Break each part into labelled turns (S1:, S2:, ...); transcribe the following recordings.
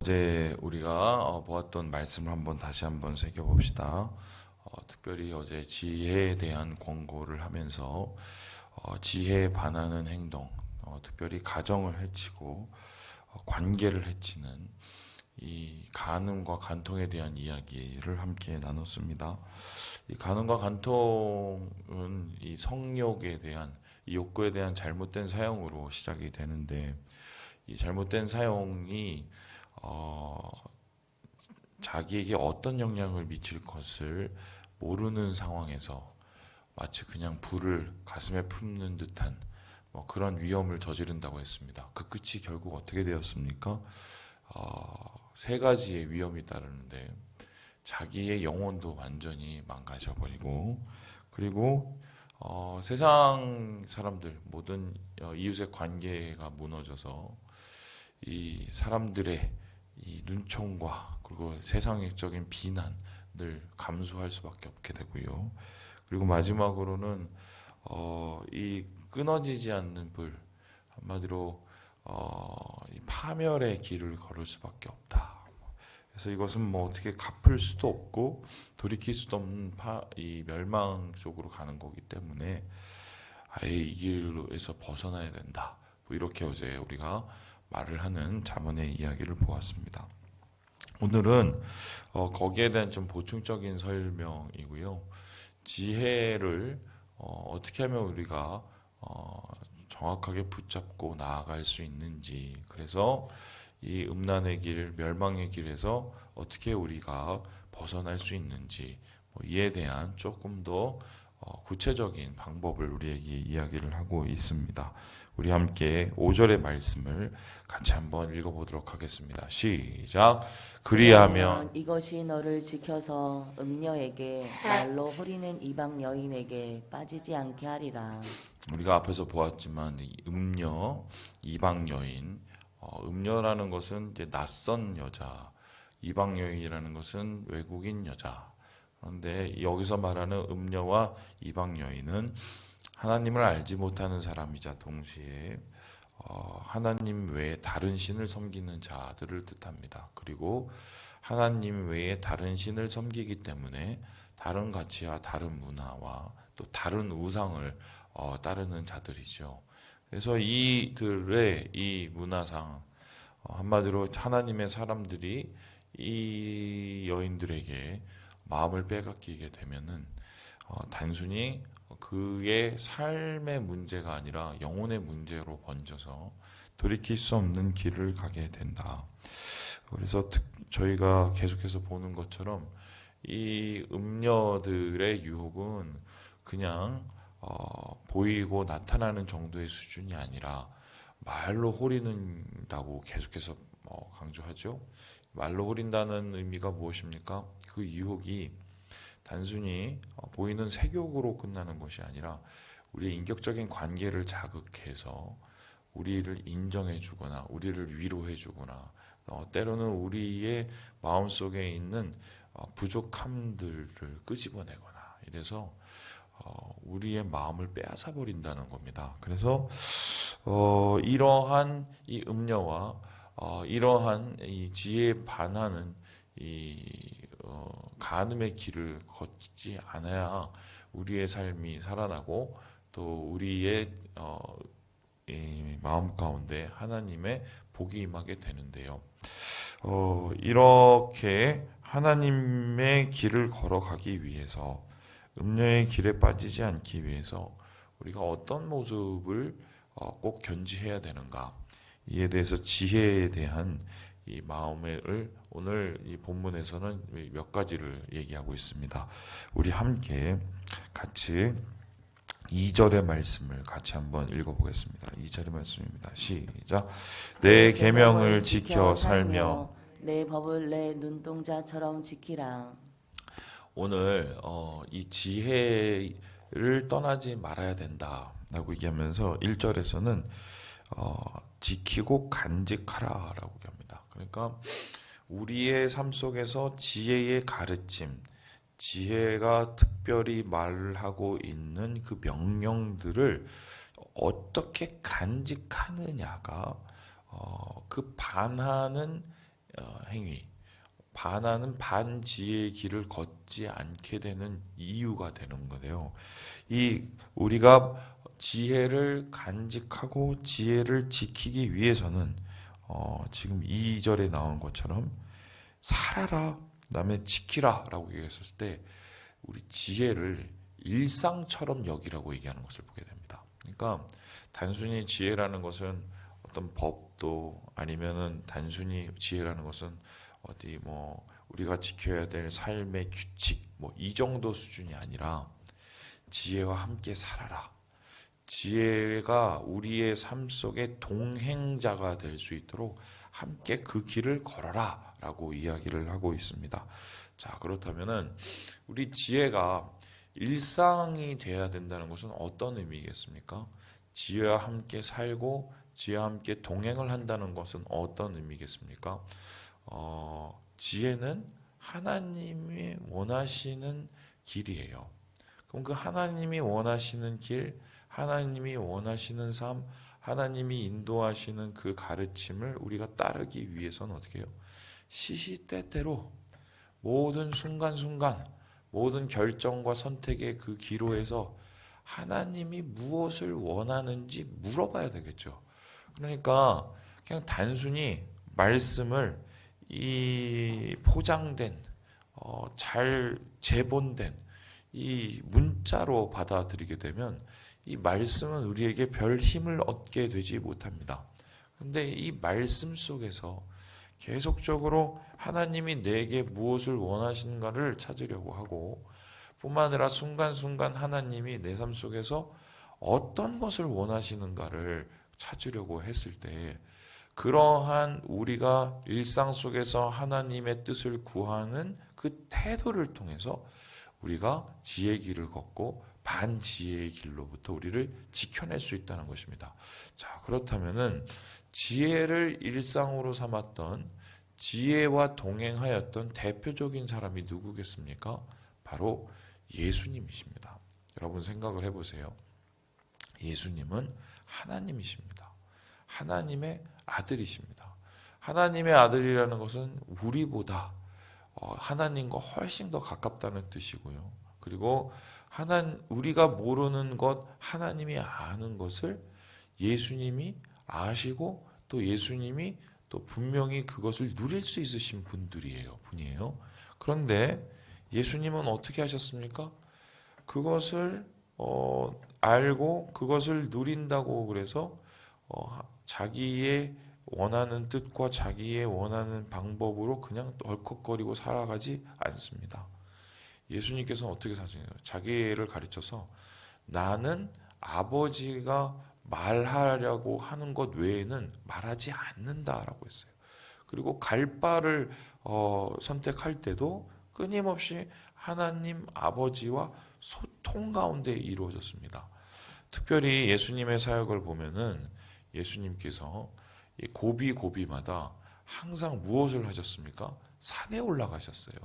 S1: 어제 우리가 보았던 말씀을 다시 한번 새겨봅시다. 특별히 어제 지혜에 대한 권고를 하면서 지혜에 반하는 행동, 특별히 가정을 해치고 관계를 해치는 이 간음과 간통에 대한 이야기를 함께 나눴습니다. 이 간음과 간통은 이 성욕에 대한 이 욕구에 대한 잘못된 사용으로 시작이 되는데, 이 잘못된 사용이 자기에게 어떤 영향을 미칠 것을 모르는 상황에서 마치 그냥 불을 가슴에 품는 듯한 그런 위험을 저지른다고 했습니다. 그 끝이 결국 어떻게 되었습니까? 세 가지의 위험이 따르는데, 자기의 영혼도 완전히 망가져버리고, 그리고 세상 사람들 모든 이웃의 관계가 무너져서 이 사람들의 이 눈총과 그리고 세상적인 비난을 감수할 수밖에 없게 되고요. 그리고 마지막으로는 이 끊어지지 않는 불, 한마디로 이 파멸의 길을 걸을 수밖에 없다. 그래서 이것은 어떻게 갚을 수도 없고 돌이킬 수도 없는 이 멸망 쪽으로 가는 거기 때문에 아예 이 길에서 벗어나야 된다. 이렇게 어제 우리가 말을 하는 잠언의 이야기를 보았습니다. 오늘은 거기에 대한 좀 보충적인 설명이고요. 지혜를 어떻게 하면 우리가 정확하게 붙잡고 나아갈 수 있는지, 그래서 이 음란의 길, 멸망의 길에서 어떻게 우리가 벗어날 수 있는지, 이에 대한 조금 더 구체적인 방법을 우리에게 이야기를 하고 있습니다. 우리 함께 5절의 말씀을 같이 한번 읽어보도록 하겠습니다. 시작. 그리하면
S2: 이것이 너를 지켜서 음녀에게 말로 후리는 이방 여인에게 빠지지 않게 하리라.
S1: 우리가 앞에서 보았지만 이 음녀, 이방 여인, 음녀라는 것은 이제 낯선 여자, 이방 여인이라는 것은 외국인 여자. 그런데 여기서 말하는 음녀와 이방 여인은 하나님을 알지 못하는 사람이자 동시에 하나님 외에 다른 신을 섬기는 자들을 뜻합니다. 그리고 하나님 외에 다른 신을 섬기기 때문에 다른 가치와 다른 문화와 또 다른 우상을 따르는 자들이죠. 그래서 이들의 이 문화상, 한마디로 하나님의 사람들이 이 여인들에게 마음을 빼앗기게 되면은 단순히 그의 삶의 문제가 아니라 영혼의 문제로 번져서 돌이킬 수 없는 길을 가게 된다. 그래서 저희가 계속해서 보는 것처럼 이 음녀들의 유혹은 그냥 보이고 나타나는 정도의 수준이 아니라 말로 호리는다고 계속해서 강조하죠. 말로 호린다는 의미가 무엇입니까? 그 유혹이 단순히 보이는 색욕으로 끝나는 것이 아니라 우리의 인격적인 관계를 자극해서 우리를 인정해 주거나 우리를 위로해 주거나 때로는 우리의 마음속에 있는 부족함들을 끄집어내거나 이래서 우리의 마음을 빼앗아 버린다는 겁니다. 그래서 이러한 이 음녀와 이러한 이 지혜에 반하는 이 간음의 길을 걷지 않아야 우리의 삶이 살아나고 또 우리의 이 마음 가운데 하나님의 복이 임하게 되는데요. 이렇게 하나님의 길을 걸어가기 위해서, 음녀의 길에 빠지지 않기 위해서 우리가 어떤 모습을 꼭 견지해야 되는가, 이에 대해서 지혜에 대한 이 마음을 오늘 이 본문에서는 몇 가지를 얘기하고 있습니다. 우리 함께 같이 2절의 말씀을 같이 한번 읽어보겠습니다. 2절의 말씀입니다. 시작. 내 계명을 지켜 살며
S2: 내 법을 내 눈동자처럼 지키라.
S1: 오늘 이 지혜를 떠나지 말아야 된다라고 얘기하면서 1절에서는 지키고 간직하라라고 얘기합니다. 그러니까 우리의 삶 속에서 지혜의 가르침, 지혜가 특별히 말하고 있는 그 명령들을 어떻게 간직하느냐가 그 반하는 행위, 반하는 반지혜의 길을 걷지 않게 되는 이유가 되는 거예요. 이 우리가 지혜를 간직하고 지혜를 지키기 위해서는 지금 2절에 나온 것처럼 살아라, 그다음에 지키라라고 얘기했을 때 우리 지혜를 일상처럼 여기라고 얘기하는 것을 보게 됩니다. 그러니까 단순히 지혜라는 것은 어떤 법도 아니면은 단순히 지혜라는 것은 어디 뭐 우리가 지켜야 될 삶의 규칙 뭐 이 정도 수준이 아니라 지혜와 함께 살아라. 지혜가 우리의 삶 속에 동행자가 될 수 있도록 함께 그 길을 걸어라 라고 이야기를 하고 있습니다. 자, 그렇다면은 우리 지혜가 일상이 돼야 된다는 것은 어떤 의미겠습니까? 지혜와 함께 살고 지혜와 함께 동행을 한다는 것은 어떤 의미겠습니까? 지혜는 하나님이 원하시는 길이에요. 그럼 그 하나님이 원하시는 길, 하나님이 원하시는 삶, 하나님이 인도하시는 그 가르침을 우리가 따르기 위해서는 어떻게 해요? 시시때때로 모든 순간순간 모든 결정과 선택의 그 기로에서 하나님이 무엇을 원하는지 물어봐야 되겠죠. 그러니까 그냥 단순히 말씀을 이 포장된 잘 제본된 이 문자로 받아들이게 되면 이 말씀은 우리에게 별 힘을 얻게 되지 못합니다. 그런데 이 말씀 속에서 계속적으로 하나님이 내게 무엇을 원하시는가를 찾으려고 하고 뿐만 아니라 순간순간 하나님이 내 삶 속에서 어떤 것을 원하시는가를 찾으려고 했을 때 그러한 우리가 일상 속에서 하나님의 뜻을 구하는 그 태도를 통해서 우리가 지혜의 길을 걷고 반지혜의 길로부터 우리를 지켜낼 수 있다는 것입니다. 자, 그렇다면은 지혜를 일상으로 삼았던 지혜와 동행하였던 대표적인 사람이 누구겠습니까? 바로 예수님이십니다. 여러분 생각을 해보세요. 예수님은 하나님이십니다. 하나님의 아들이십니다. 하나님의 아들이라는 것은 우리보다 하나님과 훨씬 더 가깝다는 뜻이고요. 그리고 우리가 모르는 것, 하나님이 아는 것을 예수님이 아시고 또 예수님이 또 분명히 그것을 누릴 수 있으신 분이에요. 그런데 예수님은 어떻게 하셨습니까? 그것을 알고 그것을 누린다고 그래서 자기의 원하는 뜻과 자기의 원하는 방법으로 그냥 덜컥거리고 살아가지 않습니다. 예수님께서는 어떻게 사시나요? 자기를 가르쳐서 나는 아버지가 말하려고 하는 것 외에는 말하지 않는다라고 했어요. 그리고 갈 바를 선택할 때도 끊임없이 하나님 아버지와 소통 가운데 이루어졌습니다. 특별히 예수님의 사역을 보면은 예수님께서 고비고비마다 항상 무엇을 하셨습니까? 산에 올라가셨어요.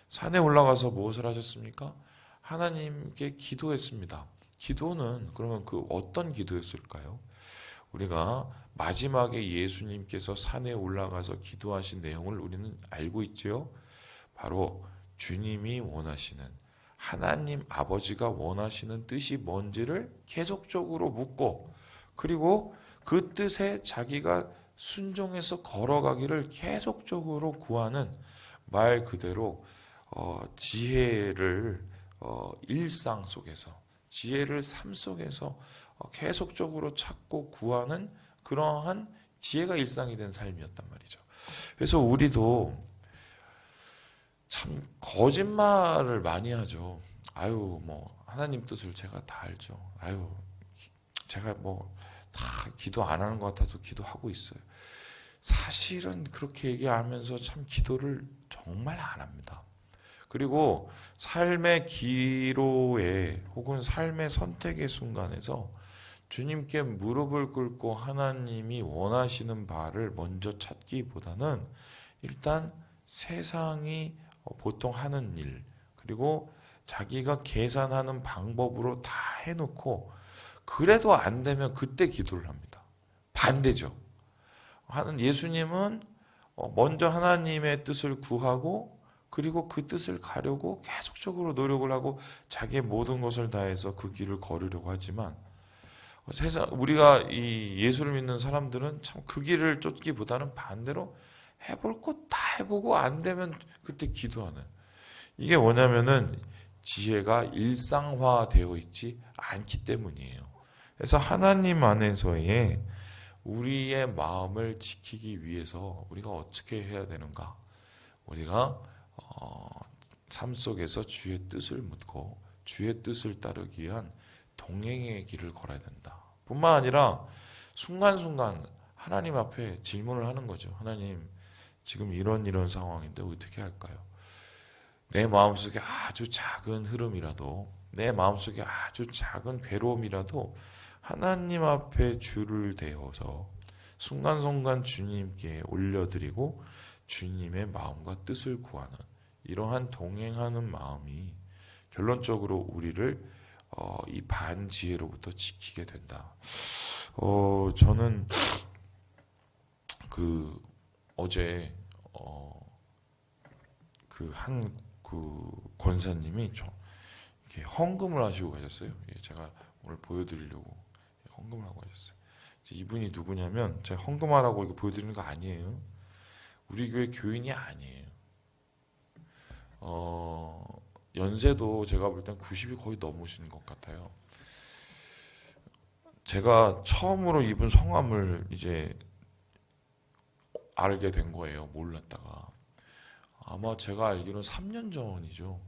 S1: 산에 올라가서 무엇을 하셨습니까? 하나님께 기도했습니다. 기도는 그러면 그 어떤 기도였을까요? 우리가 마지막에 예수님께서 산에 올라가서 기도하신 내용을 우리는 알고 있죠. 바로 주님이 원하시는 하나님 아버지가 원하시는 뜻이 뭔지를 계속적으로 묻고 그리고 그 뜻에 자기가 순종해서 걸어가기를 계속적으로 구하는 말 그대로 지혜를 일상 속에서 지혜를 삶 속에서 계속적으로 찾고 구하는 그러한 지혜가 일상이 된 삶이었단 말이죠. 그래서 우리도 참 거짓말을 많이 하죠. 아유, 뭐 하나님 뜻을 제가 다 알죠. 아유, 제가 뭐 다 기도 안 하는 것 같아서 기도하고 있어요. 사실은 그렇게 얘기하면서 참 기도를 정말 안 합니다. 그리고 삶의 기로에 혹은 삶의 선택의 순간에서 주님께 무릎을 꿇고 하나님이 원하시는 바를 먼저 찾기보다는 일단 세상이 보통 하는 일 그리고 자기가 계산하는 방법으로 다 해놓고 그래도 안 되면 그때 기도를 합니다. 반대죠. 예수님은 먼저 하나님의 뜻을 구하고 그리고 그 뜻을 가려고 계속적으로 노력을 하고 자기의 모든 것을 다해서 그 길을 걸으려고 하지만 세상 우리가 이 예수를 믿는 사람들은 참 그 길을 쫓기보다는 반대로 해볼 것 다 해보고 안 되면 그때 기도하는 이게 뭐냐면은 지혜가 일상화되어 있지 않기 때문이에요. 그래서 하나님 안에서의 우리의 마음을 지키기 위해서 우리가 어떻게 해야 되는가? 우리가 삶 속에서 주의 뜻을 묻고 주의 뜻을 따르기 위한 동행의 길을 걸어야 된다. 뿐만 아니라 순간순간 하나님 앞에 질문을 하는 거죠. 하나님, 지금 이런 상황인데 어떻게 할까요? 내 마음속에 아주 작은 흐름이라도 내 마음속에 아주 작은 괴로움이라도 하나님 앞에 줄을 대어서 순간순간 주님께 올려드리고 주님의 마음과 뜻을 구하는 이러한 동행하는 마음이 결론적으로 우리를 이 반지혜로부터 지키게 된다. 저는 어제 그 권사님이 좀 이렇게 헌금을 하시고 가셨어요. 제가 오늘 보여드리려고 헌금을 하고 가셨어요. 이분이 누구냐면 제가 헌금하라고 이거 보여드리는 거 아니에요. 우리 교회 교인이 아니에요. 연세도 제가 볼 땐 90이 거의 넘으신 것 같아요. 제가 처음으로 이분 성함을 이제 알게 된 거예요. 몰랐다가. 아마 제가 알기로는 3년 전이죠.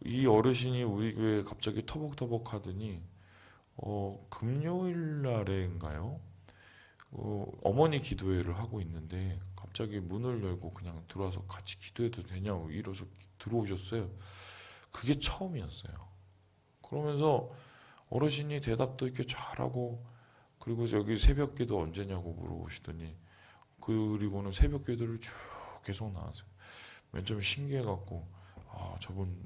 S1: 이 어르신이 우리 교회에 갑자기 터벅터벅 하더니 금요일 날인가요? 어머니 기도회를 하고 있는데 갑자기 문을 열고 그냥 들어와서 같이 기도해도 되냐고 이러서 들어오셨어요. 그게 처음이었어요. 그러면서 어르신이 대답도 이렇게 잘하고 그리고 여기 새벽 기도 언제냐고 물어보시더니 그리고는 새벽 기도를 쭉 계속 나왔어요. 맨 처음 신기해갖고 저분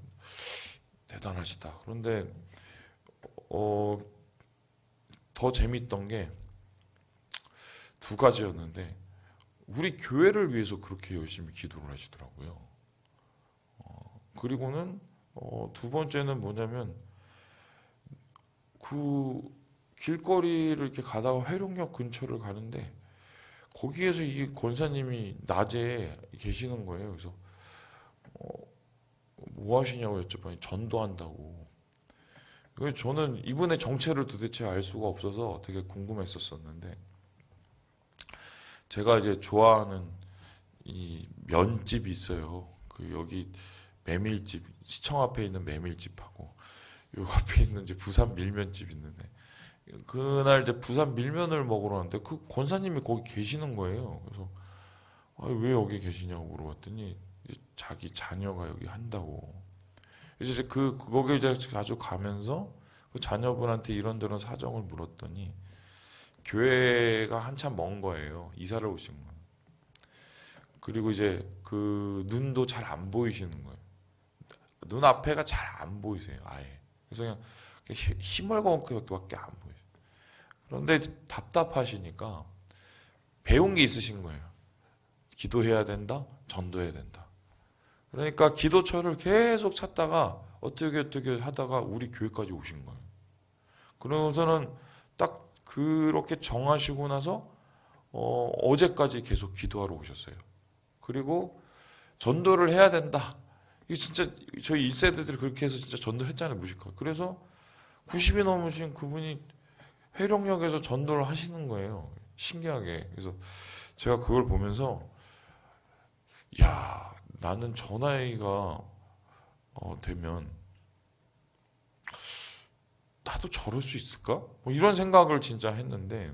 S1: 대단하시다. 그런데 더 재밌던 게 두 가지였는데 우리 교회를 위해서 그렇게 열심히 기도를 하시더라고요. 그리고는 두 번째는 뭐냐면 그 길거리를 이렇게 가다가 회룡역 근처를 가는데 거기에서 이 권사님이 낮에 계시는 거예요. 그래서 뭐 하시냐고 여쭤봤더니 전도한다고. 그래서 저는 이분의 정체를 도대체 알 수가 없어서 되게 궁금했었는데 제가 이제 좋아하는 이 면집이 있어요. 여기 메밀집 시청 앞에 있는 메밀집하고 요 앞에 있는 이제 부산 밀면집 있는데 그날 이제 부산 밀면을 먹으러 왔는데 그 권사님이 거기 계시는 거예요. 그래서 왜 여기 계시냐고 물어봤더니 자기 자녀가 여기 한다고. 이제 거기 이제 자주 가면서 그 자녀분한테 이런저런 사정을 물었더니 교회가 한참 먼 거예요. 이사를 오신 거예요. 그리고 이제 그 눈도 잘 안 보이시는 거예요. 눈 앞에가 잘 안 보이세요. 아예. 그래서 그냥 희멀겋게밖에 안 보여요. 그런데 답답하시니까 배운 게 있으신 거예요. 기도해야 된다, 전도해야 된다. 그러니까 기도처를 계속 찾다가 어떻게 하다가 우리 교회까지 오신 거예요. 그러고서는 딱 그렇게 정하시고 나서 어제까지 계속 기도하러 오셨어요. 그리고 전도를 해야 된다. 이게 진짜 저희 1세대들이 그렇게 해서 진짜 전도를 했잖아요, 무식하게. 그래서 90이 넘으신 그분이 회룡역에서 전도를 하시는 거예요. 신기하게. 그래서 제가 그걸 보면서 야, 나는 저 나이가 되면 나도 저럴 수 있을까? 뭐 이런 생각을 진짜 했는데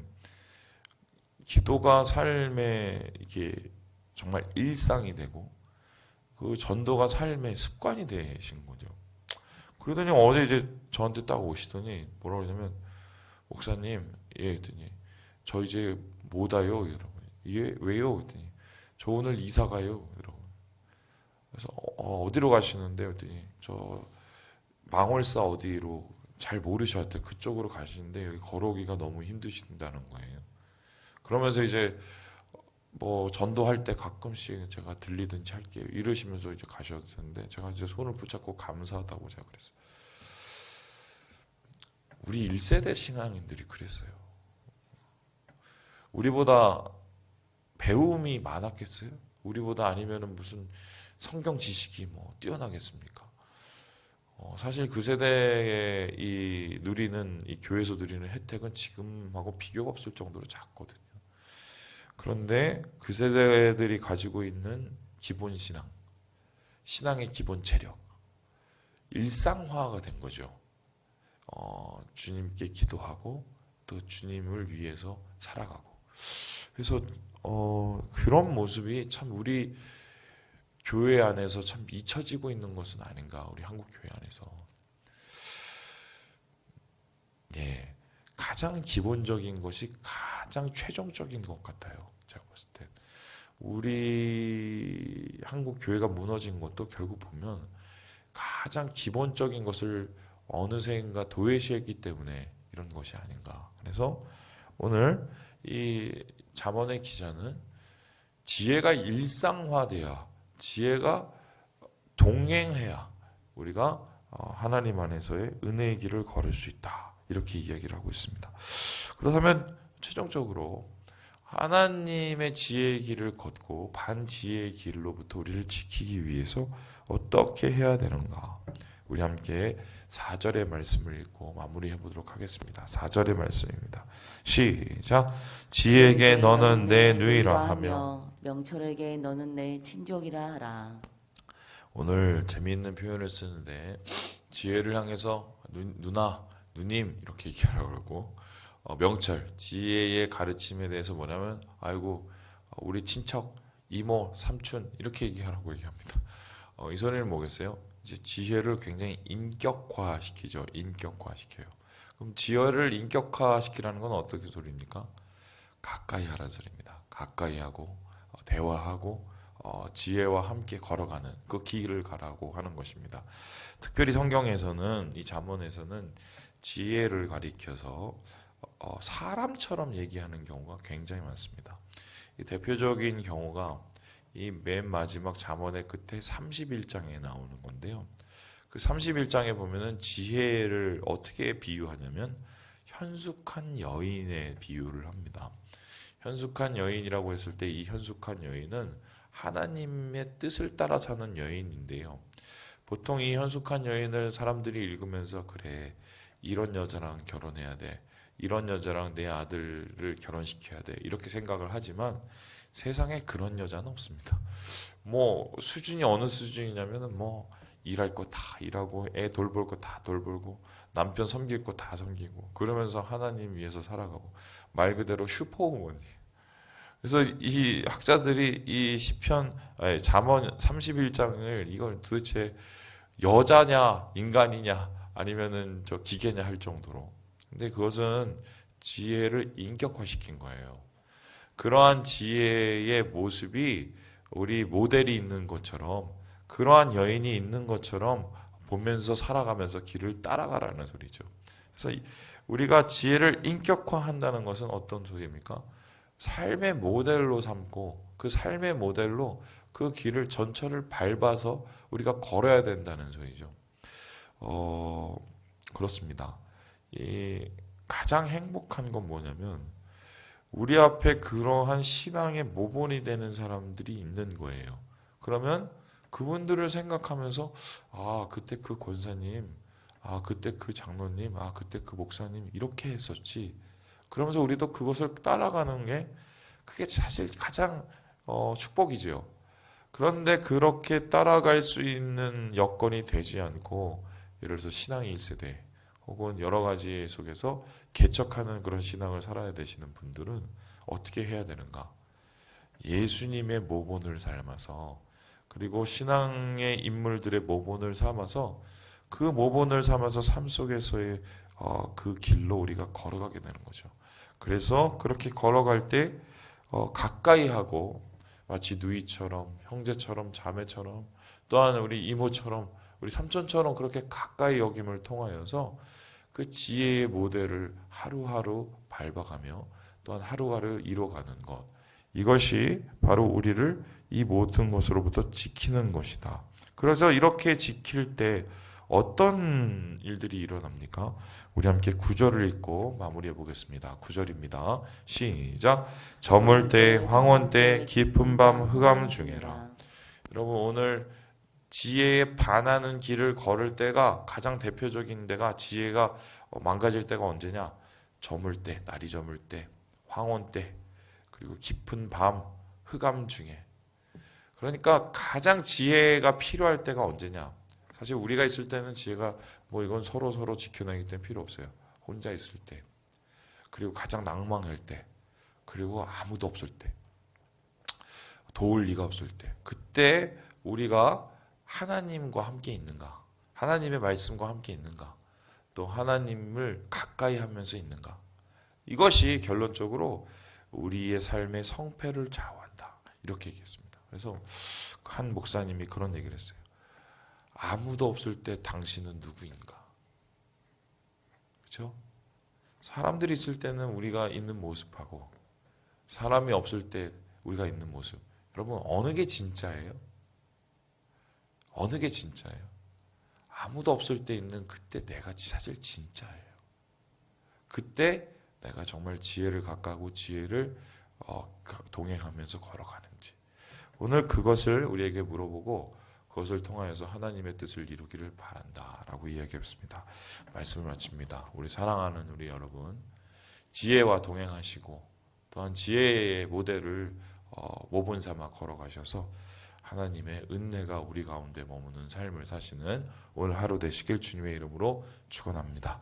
S1: 기도가 삶의 이게 정말 일상이 되고 그 전도가 삶의 습관이 되신 거죠. 그러더니 어제 이제 저한테 딱 오시더니 뭐라고 그러냐면 목사님, 예, 그랬더니 저 이제 못 와요, 이러고. 예, 왜요? 그랬더니 저 오늘 이사 가요, 이러고. 그래서 어디로 가시는데? 그랬더니 저 망월사 어디로 잘 모르셔한테 그쪽으로 가시는데 여기 걸어오기가 너무 힘드신다는 거예요. 그러면서 이제 뭐 전도할 때 가끔씩 제가 들리든지 할게요. 이러시면서 이제 가셔도 되는데 제가 이제 손을 붙잡고 감사하다고 제가 그랬어요. 우리 1세대 신앙인들이 그랬어요. 우리보다 배움이 많았겠어요? 우리보다 아니면은 무슨 성경 지식이 뭐 뛰어나겠습니까? 사실 그 세대에 이 교회에서 누리는 혜택은 지금하고 비교가 없을 정도로 작거든요. 그런데 그 세대들이 가지고 있는 기본 신앙, 신앙의 기본 체력, 일상화가 된 거죠. 주님께 기도하고 또 주님을 위해서 살아가고. 그래서 그런 모습이 참 우리 교회 안에서 참 잊혀지고 있는 것은 아닌가, 우리 한국 교회 안에서. 예, 가장 기본적인 것이 가장 최종적인 것 같아요. 제가 봤을 때 우리 한국 교회가 무너진 것도 결국 보면 가장 기본적인 것을 어느새인가 도외시했기 때문에 이런 것이 아닌가. 그래서 오늘 이 잠언의 기자는 지혜가 일상화돼야, 지혜가 동행해야 우리가 하나님 안에서의 은혜의 길을 걸을 수 있다, 이렇게 이야기를 하고 있습니다. 그렇다면 최종적으로 하나님의 지혜의 길을 걷고 반지혜의 길로부터 우리를 지키기 위해서 어떻게 해야 되는가? 우리 함께 4절의 말씀을 읽고 마무리해 보도록 하겠습니다. 4절의 말씀입니다. 시작. 지혜에게 너는 내 누이라 하며
S2: 명철에게 너는 내 친족이라 하라.
S1: 오늘 재미있는 표현을 쓰는데, 지혜를 향해서 누나, 누님 이렇게 얘기하라고 그러고, 명철, 지혜의 가르침에 대해서 뭐냐면 아이고 우리 친척, 이모, 삼촌 이렇게 얘기하라고 얘기합니다. 이 소리는 뭐겠어요? 이제 지혜를 굉장히 인격화시키죠. 인격화시켜요. 그럼 지혜를 인격화시키라는 건 어떻게 소리입니까? 가까이 하라는 소리입니다. 가까이 하고 대화하고 지혜와 함께 걸어가는 그 길을 가라고 하는 것입니다. 특별히 성경에서는, 이 잠언에서는 지혜를 가리켜서 사람처럼 얘기하는 경우가 굉장히 많습니다. 이 대표적인 경우가 이 맨 마지막 잠언의 끝에 31장에 나오는 건데요. 그 31장에 보면은 지혜를 어떻게 비유하냐면 현숙한 여인의 비유를 합니다. 현숙한 여인이라고 했을 때 이 현숙한 여인은 하나님의 뜻을 따라 사는 여인인데요. 보통 이 현숙한 여인을 사람들이 읽으면서 그래, 이런 여자랑 결혼해야 돼, 이런 여자랑 내 아들을 결혼시켜야 돼, 이렇게 생각을 하지만 세상에 그런 여자는 없습니다. 뭐 수준이 어느 수준이냐면은 뭐 일할 거 다 일하고 애 돌볼 거 다 돌보고 남편 섬길 거 다 섬기고 그러면서 하나님 위해서 살아가고, 말 그대로 슈퍼우먼이. 그래서 이 학자들이 이 시편 잠언 31장을 이걸 도대체 여자냐 인간이냐 아니면은 저 기계냐 할 정도로, 근데 그것은 지혜를 인격화시킨 거예요. 그러한 지혜의 모습이 우리 모델이 있는 것처럼, 그러한 여인이 있는 것처럼 보면서 살아가면서 길을 따라가라는 소리죠. 그래서 우리가 지혜를 인격화한다는 것은 어떤 소리입니까? 삶의 모델로 삼고 그 삶의 모델로 그 길을 전철을 밟아서 우리가 걸어야 된다는 소리죠. 그렇습니다. 이 가장 행복한 건 뭐냐면 우리 앞에 그러한 신앙의 모본이 되는 사람들이 있는 거예요. 그러면 그분들을 생각하면서 그때 그 권사님, 그때 그 장로님, 그때 그 목사님 이렇게 했었지. 그러면서 우리도 그것을 따라가는 게 그게 사실 가장 축복이죠. 그런데 그렇게 따라갈 수 있는 여건이 되지 않고, 예를 들어서 신앙의 1세대 혹은 여러 가지 속에서 개척하는 그런 신앙을 살아야 되시는 분들은 어떻게 해야 되는가? 예수님의 모본을 삶아서, 그리고 신앙의 인물들의 모본을 삼아서, 그 모본을 삼아서 삶 속에서의 그 길로 우리가 걸어가게 되는 거죠. 그래서 그렇게 걸어갈 때 가까이 하고, 마치 누이처럼, 형제처럼, 자매처럼, 또한 우리 이모처럼, 우리 삼촌처럼 그렇게 가까이 여김을 통하여서 그 지혜의 모델을 하루하루 밟아가며 또한 하루하루 이뤄가는 것, 이것이 바로 우리를 이 모든 것으로부터 지키는 것이다. 그래서 이렇게 지킬 때 어떤 일들이 일어납니까? 우리 함께 9절을 읽고 마무리해 보겠습니다. 9절입니다. 시작. 저물 때 황혼 때 깊은 밤 흑암 중에라. 여러분 오늘 지혜에 반하는 길을 걸을 때가 가장 대표적인 데가 지혜가 망가질 때가 언제냐? 저물 때, 날이 저물 때, 황혼 때, 그리고 깊은 밤 흑암 중에. 그러니까 가장 지혜가 필요할 때가 언제냐? 사실 우리가 있을 때는 지혜가 뭐 이건 서로 지켜내기 때문에 필요 없어요. 혼자 있을 때, 그리고 가장 낭망할 때, 그리고 아무도 없을 때, 도울 리가 없을 때, 그때 우리가 하나님과 함께 있는가, 하나님의 말씀과 함께 있는가, 또 하나님을 가까이 하면서 있는가, 이것이 결론적으로 우리의 삶의 성패를 좌우한다, 이렇게 얘기했습니다. 그래서 한 목사님이 그런 얘기를 했어요. 아무도 없을 때 당신은 누구인가? 그렇죠? 사람들이 있을 때는 우리가 있는 모습하고 사람이 없을 때 우리가 있는 모습, 여러분 어느 게 진짜예요? 어느 게 진짜예요? 아무도 없을 때 있는 그때 내가 사실 진짜예요. 그때 내가 정말 지혜를 가까고 지혜를 동행하면서 걸어가는지, 오늘 그것을 우리에게 물어보고 그것을 통하여서 하나님의 뜻을 이루기를 바란다라고 이야기했습니다. 말씀을 마칩니다. 우리 사랑하는 우리 여러분, 지혜와 동행하시고 또한 지혜의 모델을 모본 삼아 걸어가셔서 하나님의 은혜가 우리 가운데 머무는 삶을 사시는 오늘 하루 되시길 주님의 이름으로 축원합니다.